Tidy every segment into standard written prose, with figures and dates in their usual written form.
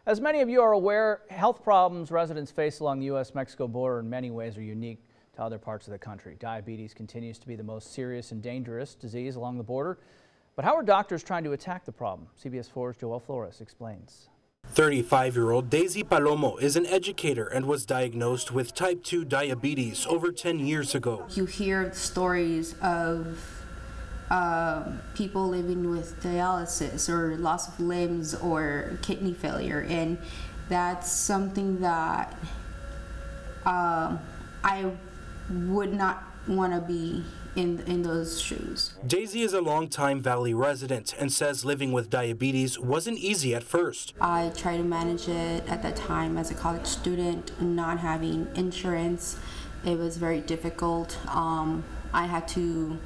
As many of you are aware, health problems residents face along the U.S.-Mexico border in many ways are unique to other parts of the country. Diabetes continues to be the most serious and dangerous disease along the border. But how are doctors trying to attack the problem? CBS 4's Joel Flores explains. 35-year-old Daisy Palermo is an educator and was diagnosed with type 2 diabetes over 10 years ago. You hear stories of people living with dialysis or loss of limbs or kidney failure, and that's something that I would not want to be in those shoes. Daisy is a longtime Valley resident and says living with diabetes wasn't easy at first. I tried to manage it at that time as a college student, not having insurance. It was very difficult. I had to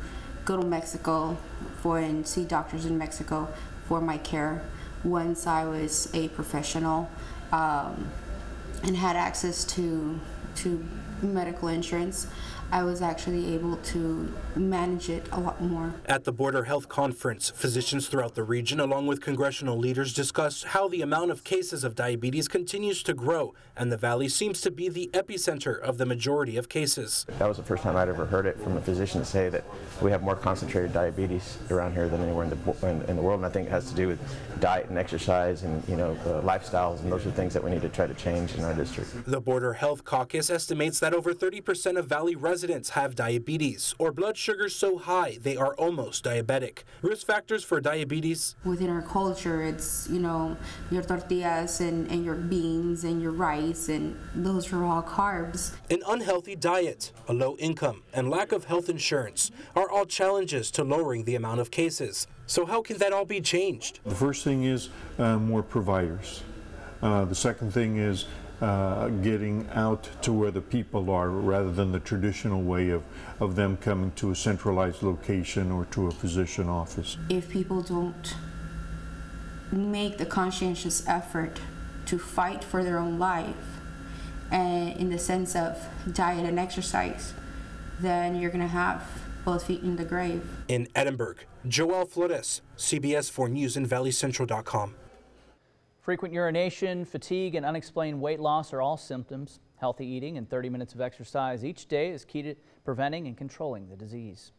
go to Mexico and see doctors in Mexico for my care. Once I was a professional and had access to medical insurance, I was actually able to manage it a lot more. At the Border Health Conference, physicians throughout the region, along with congressional leaders, discussed how the amount of cases of diabetes continues to grow, and the Valley seems to be the epicenter of the majority of cases. That was the first time I'd ever heard it from a physician say that we have more concentrated diabetes around here than anywhere in the world, and I think it has to do with diet and exercise and lifestyles, and those are things that we need to try to change in our district. The Border Health Caucus estimates that over 30% of Valley residents have diabetes or blood sugars so high they are almost diabetic. Risk factors for diabetes? Within our culture, it's your tortillas and your beans and your rice, and those are all carbs. An unhealthy diet, a low income, and lack of health insurance are all challenges to lowering the amount of cases. So how can that all be changed? The first thing is more providers. The second thing is getting out to where the people are rather than the traditional way of them coming to a centralized location or to a physician office. If people don't make the conscientious effort to fight for their own life, and in the sense of diet and exercise, then you're going to have both feet in the grave. In Edinburgh, Joel Flores, CBS 4 News and ValleyCentral.com. Frequent urination, fatigue, and unexplained weight loss are all symptoms. Healthy eating and 30 minutes of exercise each day is key to preventing and controlling the disease.